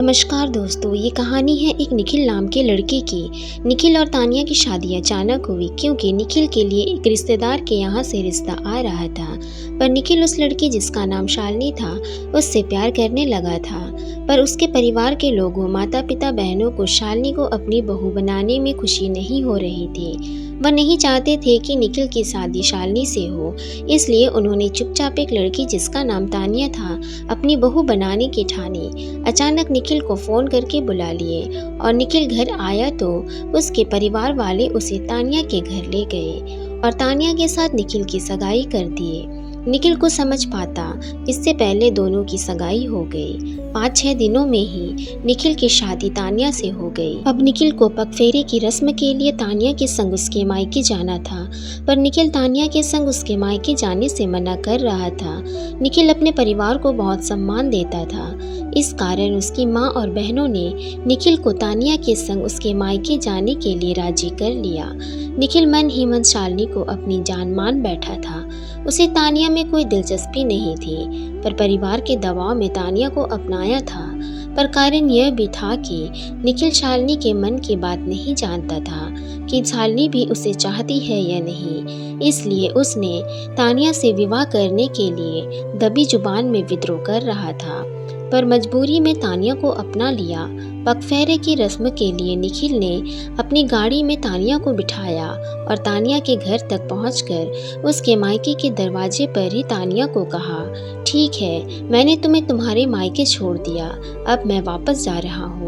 नमस्कार दोस्तों, ये कहानी है एक निखिल नाम के लड़के की। निखिल और तानिया की शादी अचानक हुई क्योंकि निखिल के लिए एक रिश्तेदार के यहाँ से रिश्ता आ रहा था। पर निखिल उस लड़की जिसका नाम शालिनी था उससे प्यार करने लगा था। पर उसके परिवार के लोगों, माता पिता, बहनों को शालिनी को अपनी बहू बनाने में खुशी नहीं हो रही थी। वह नहीं चाहते थे कि निखिल की शादी शालिनी से हो, इसलिए उन्होंने चुपचाप एक लड़की जिसका नाम तानिया था अपनी बहू बनाने की ठानी। अचानक निखिल को फ़ोन करके बुला लिए और निखिल घर आया तो उसके परिवार वाले उसे तानिया के घर ले गए और तानिया के साथ निखिल की सगाई कर दिए। निखिल को समझ पाता इससे पहले दोनों की सगाई हो गई। 5-6 दिनों में ही निखिल की शादी तानिया से हो गई। अब निखिल को पगफेरे की रस्म के लिए तानिया के संग उसके मायके जाना था, पर निखिल तानिया के संग उसके मायके जाने से मना कर रहा था। निखिल अपने परिवार को बहुत सम्मान देता था, इस कारण उसकी माँ और बहनों ने निखिल को तानिया के संग उसके मायके जाने के लिए राजी कर लिया। निखिल मन ही मन शालिनी को अपनी जान मान बैठा था। उसे तानिया में कोई दिलचस्पी नहीं थी, पर परिवार के दबाव में तानिया को अपनाया था। पर कारण यह भी था कि निखिल शालिनी के मन की बात नहीं जानता था कि शालिनी भी उसे चाहती है या नहीं। इसलिए उसने तानिया से विवाह करने के लिए दबी जुबान में विद्रोह कर रहा था, पर मजबूरी में तानिया को अपना लिया। पगफेरे की रस्म के लिए निखिल ने अपनी गाड़ी में तानिया को बिठाया और तानिया के घर तक पहुंचकर उसके मायके के दरवाजे पर ही तानिया को कहा, ठीक है, मैंने तुम्हें तुम्हारे मायके छोड़ दिया, अब मैं वापस जा रहा हूँ।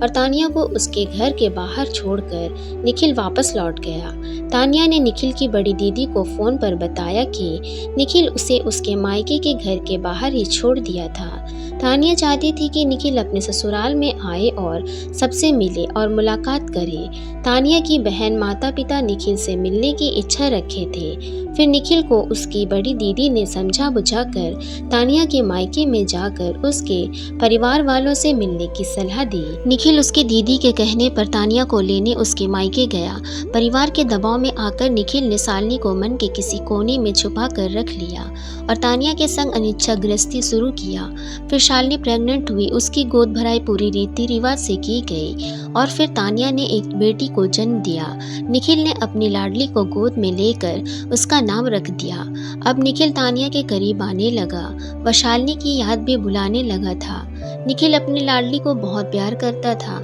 और तानिया को उसके घर के बाहर छोड़कर निखिल वापस लौट गया। तानिया ने निखिल की बड़ी दीदी को फ़ोन पर बताया कि निखिल उसे उसके मायके के घर के बाहर ही छोड़ दिया था। तानिया चाहती थी कि निखिल अपने ससुराल में आए और सबसे मिले और मुलाकात करे। तानिया की बहन, माता पिता निखिल से मिलने की इच्छा रखे थे। फिर निखिल को उसकी बड़ी दीदी ने समझा बुझाकर तानिया के मायके में जाकर उसके परिवार वालों से मिलने की सलाह दी। निखिल उसकी दीदी के कहने पर तानिया को लेने उसके मायके गया। परिवार के दबाव में आकर निखिल ने शालिनी को मन के किसी कोने में छुपा कर रख लिया और तानिया के संग अनिच्छा गृहस्थी शुरू किया। फिर शालिनी प्रेग्नेंट हुई, उसकी गोद भराई पूरी रीति रिवाज से की गई और फिर तानिया ने एक बेटी को जन्म दिया। निखिल ने अपनी लाडली को गोद में लेकर उसका नाम रख दिया। अब निखिल तानिया के करीब आने लगा, वह शालिनी की याद भी भुलाने लगा था। निखिल अपनी लाडली को बहुत प्यार करता था।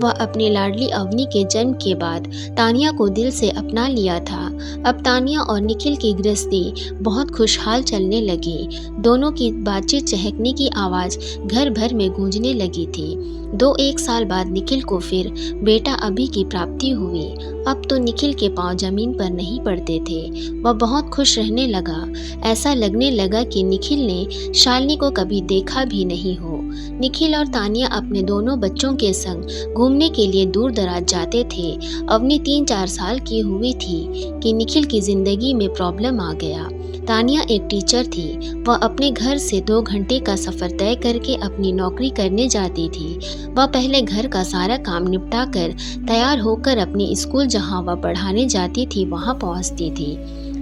वह अपनी लाडली अवनी के जन्म के बाद तानिया को दिल से अपना लिया था। अब तानिया और निखिल की गृहस्थी बहुत खुशहाल चलने लगी। दोनों की बातचीत, चहकने की आवाज़ घर भर में गूंजने लगी थी। 2-1 साल बाद निखिल को फिर बेटा अभी की प्राप्ति हुई। अब तो निखिल के पांव जमीन पर नहीं पड़ते थे। वह बहुत खुश रहने लगा। ऐसा लगने लगा कि निखिल ने शालिनी को कभी देखा भी नहीं हो। निखिल और तानिया अपने दोनों बच्चों के संग घूमने के लिए दूर दराज जाते थे। अवनी 3-4 साल की हुई थी कि निखिल की जिंदगी में प्रॉब्लम आ गया। तानिया एक टीचर थी। वह अपने घर से 2 घंटे का सफ़र तय करके अपनी नौकरी करने जाती थी। वह पहले घर का सारा काम निपटा कर तैयार होकर अपनी स्कूल जहां वह पढ़ाने जाती थी वहां पहुंचती थी।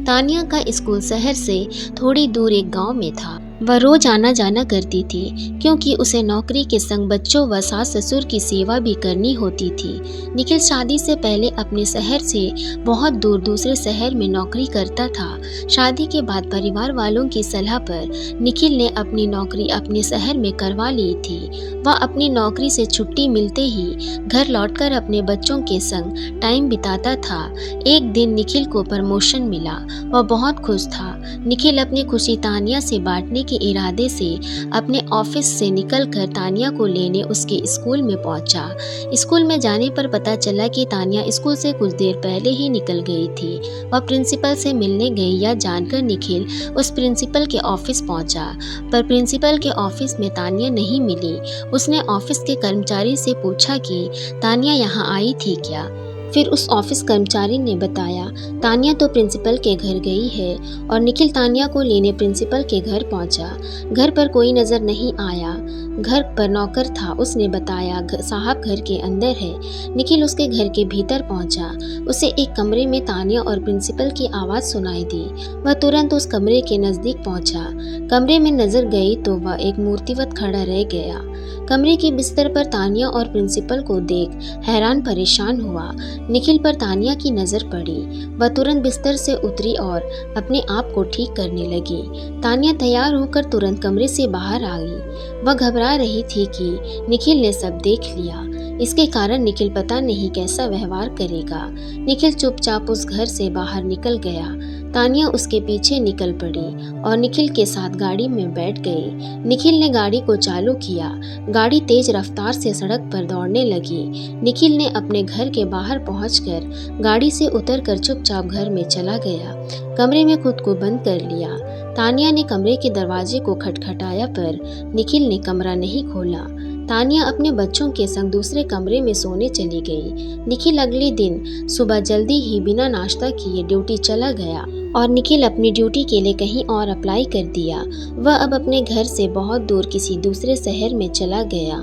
तानिया का स्कूल शहर से थोड़ी दूर एक गांव में था। वह रोज आना जाना करती थी क्योंकि उसे नौकरी के संग बच्चों व सास ससुर की सेवा भी करनी होती थी। निखिल शादी से पहले अपने शहर से बहुत दूर दूसरे शहर में नौकरी करता था। शादी के बाद परिवार वालों की सलाह पर निखिल ने अपनी नौकरी अपने शहर में करवा ली थी। वह अपनी नौकरी से छुट्टी मिलते ही घर लौटकर अपने बच्चों के संग टाइम बिताता था। एक दिन निखिल को प्रमोशन मिला। वह बहुत खुश था। निखिल अपनी खुशी तानिया से बांटने के इरादे से अपने ऑफिस से निकलकर तानिया को लेने उसके स्कूल में पहुंचा। स्कूल में जाने पर पता चला कि तानिया स्कूल से कुछ देर पहले ही निकल गई थी। वह प्रिंसिपल से मिलने गई यह जानकर निखिल उस प्रिंसिपल के ऑफिस पहुंचा, पर प्रिंसिपल के ऑफिस में तानिया नहीं मिली। उसने ऑफिस के कर्मचारी से पूछा कि तानिया यहाँ आई थी क्या। फिर उस ऑफिस कर्मचारी ने बताया, तानिया तो प्रिंसिपल के घर गई है। और निखिल तानिया को लेने प्रिंसिपल के घर पहुंचा। घर पर कोई नजर नहीं आया। घर पर नौकर था, उसने बताया साहब घर के अंदर है। निखिल उसके घर के भीतर पहुंचा। उसे एक कमरे में तानिया और प्रिंसिपल की आवाज़ सुनाई दी। वह तुरंत उस कमरे के नज़दीक पहुंचा। कमरे में नजर गई तो वह एक मूर्तिवत खड़ा रह गया। कमरे के बिस्तर पर तानिया और प्रिंसिपल को देख हैरान परेशान हुआ। निखिल पर तानिया की नज़र पड़ी। वह तुरंत बिस्तर से उतरी और अपने आप को ठीक करने लगी। तानिया तैयार होकर तुरंत कमरे से बाहर आ गई। वह घबरा रही थी कि निखिल ने सब देख लिया। इसके कारण निखिल पता नहीं कैसा व्यवहार करेगा। निखिल चुपचाप उस घर से बाहर निकल गया। तानिया उसके पीछे निकल पड़ी और निखिल के साथ गाड़ी में बैठ गई। निखिल ने गाड़ी को चालू किया। गाड़ी तेज रफ्तार से सड़क पर दौड़ने लगी। निखिल ने अपने घर के बाहर पहुंचकर गाड़ी से उतरकर चुपचाप घर में चला गया। कमरे में खुद को बंद कर लिया। तानिया ने कमरे के दरवाजे को खटखटाया पर निखिल ने कमरा नहीं खोला। तानिया अपने बच्चों के संग दूसरे कमरे में सोने चली गई। निखिल अगले दिन सुबह जल्दी ही बिना नाश्ता किए ड्यूटी चला गया और निखिल अपनी ड्यूटी के लिए कहीं और अप्लाई कर दिया। वह अब अपने घर से बहुत दूर किसी दूसरे शहर में चला गया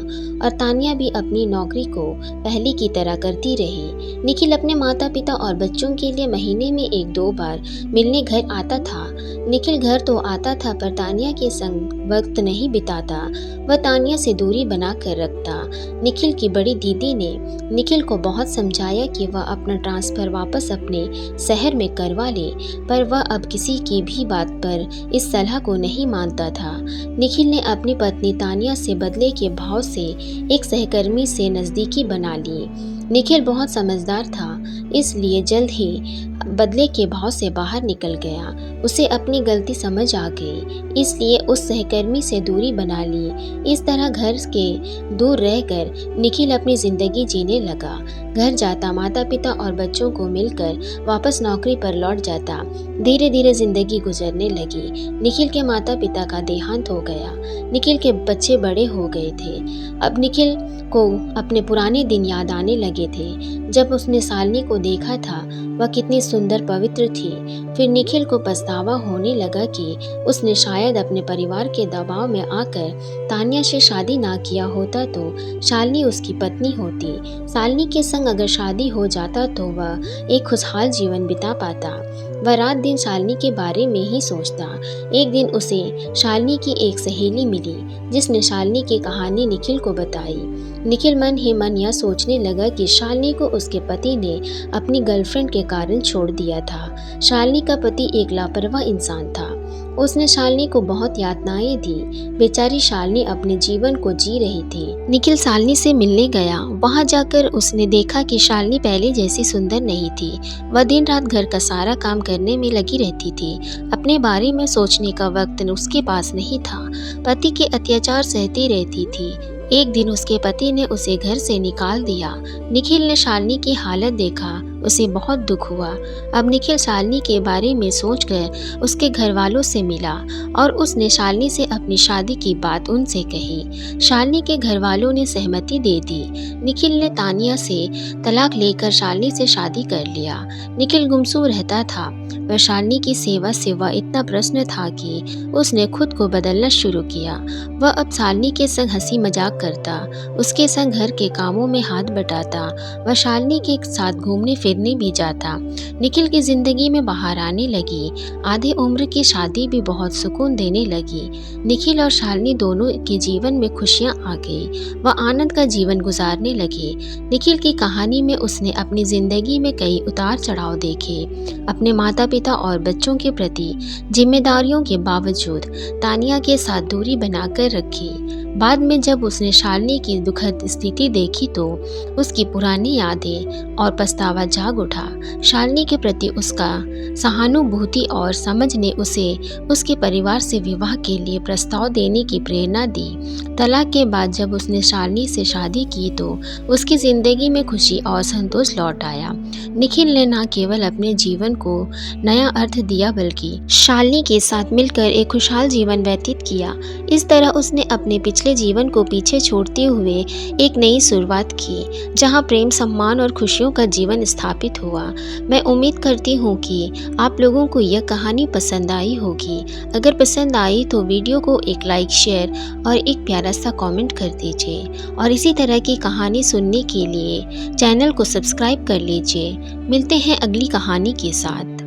और तानिया भी अपनी नौकरी को पहले की तरह करती रही। निखिल अपने माता पिता और बच्चों के लिए महीने में 1-2 बार मिलने घर आता था। निखिल घर तो आता था पर तानिया के संग वक्त नहीं बिताता। वह तानिया से दूरी बना कर रखता। निखिल की बड़ी दीदी ने निखिल को बहुत समझाया कि वह अपना ट्रांसफ़र वापस अपने शहर में करवा ले, पर वह अब किसी की भी बात पर इस सलाह को नहीं मानता था। निखिल ने अपनी पत्नी तानिया से बदले के भाव से एक सहकर्मी से नज़दीकी बना ली। निखिल बहुत समझदार था, इसलिए जल्द ही बदले के भाव से बाहर निकल गया। उसे अपनी गलती समझ आ गई, इसलिए उस सहकर्मी से दूरी बना ली। इस तरह घर के दूर रहकर निखिल अपनी ज़िंदगी जीने लगा। घर जाता, माता पिता और बच्चों को मिलकर वापस नौकरी पर लौट जाता। धीरे धीरे ज़िंदगी गुजरने लगी। निखिल के माता पिता का देहांत हो गया। निखिल के बच्चे बड़े हो गए थे। अब निखिल को अपने पुराने दिन याद आने लगे थे, जब उसने शालिनी को देखा था। वह कितनी सुंदर पवित्र थी। फिर निखिल को पछतावा होने लगा कि उसने शायद अपने परिवार के दबाव में आकर तानिया से शादी ना किया होता तो शालिनी उसकी पत्नी होती। शालिनी के संग अगर शादी हो जाता तो वह एक खुशहाल जीवन बिता पाता। वह रात दिन शालिनी के बारे में ही सोचता। एक दिन उसे शालिनी की एक सहेली मिली, जिसने शालिनी की कहानी निखिल को बताई। निखिल मन ही मन यह सोचने लगा कि शालिनी को उसके पति ने अपनी गर्लफ्रेंड के कारण छोड़ दिया था। शालिनी का पति एक लापरवाह इंसान था। उसने शालिनी को बहुत यातनाएं दी। बेचारी शालिनी अपने जीवन को जी रही थी। निखिल शालिनी से मिलने गया। वहां जाकर उसने देखा कि शालिनी पहले जैसी सुंदर नहीं थी। वह दिन रात घर का सारा काम करने में लगी रहती थी। अपने बारे में सोचने का वक्त उसके पास नहीं था। पति के अत्याचार सहती रहती थी। एक दिन उसके पति ने उसे घर से निकाल दिया। निखिल ने शालिनी की हालत देखा, उसे बहुत दुख हुआ। अब निखिल शालिनी के बारे में सोचकर उसके घर वालों से मिला और उसने शालिनी से अपनी शादी की बात उनसे कही। शालिनी के घर वालों ने सहमति दे दी। निखिल ने तानिया से तलाक लेकर शालिनी से शादी कर लिया। निखिल गुमसुम रहता था। वह शालिनी की सेवा से वह इतना प्रसन्न था कि उसने खुद को बदलना शुरू किया। वह अब शालिनी के संग हंसी मजाक करता, उसके संग घर के कामों में हाथ बटाता। वह शालिनी के साथ घूमने फिरने भी जाता। निखिल की जिंदगी में बाहर आने लगी। आधे उम्र की शादी भी बहुत सुकून देने लगी। निखिल और शालिनी दोनों के जीवन में खुशियां आ गई। वह आनंद का जीवन गुजारने लगे। निखिल की कहानी में उसने अपनी जिंदगी में कई उतार चढ़ाव देखे। अपने माता पिता और बच्चों के प्रति जिम्मेदारियों के बावजूद तानिया के साथ दूरी बनाकर रखी। बाद में जब उसने शालिनी की दुखद स्थिति देखी तो उसकी पुरानी यादें और पछतावा जाग उठा। शालिनी के प्रति उसका सहानुभूति और समझ ने उसे उसके परिवार से विवाह के लिए प्रस्ताव देने की प्रेरणा दी। तलाक के बाद जब उसने शालिनी से शादी की तो उसकी जिंदगी में खुशी और संतोष लौट आया। निखिल ने न केवल अपने जीवन को नया अर्थ दिया बल्कि शालिनी के साथ मिलकर एक खुशहाल जीवन व्यतीत किया। इस तरह उसने अपने पिछले जीवन को पीछे छोड़ते हुए एक नई शुरुआत की, जहां प्रेम, सम्मान और खुशियों का जीवन स्थापित हुआ। मैं उम्मीद करती हूँ कि आप लोगों को यह कहानी पसंद आई होगी। अगर पसंद आई तो वीडियो को एक लाइक, शेयर और एक प्यारा सा कमेंट कर दीजिए और इसी तरह की कहानी सुनने के लिए चैनल को सब्सक्राइब कर लीजिए। मिलते हैं अगली कहानी के साथ।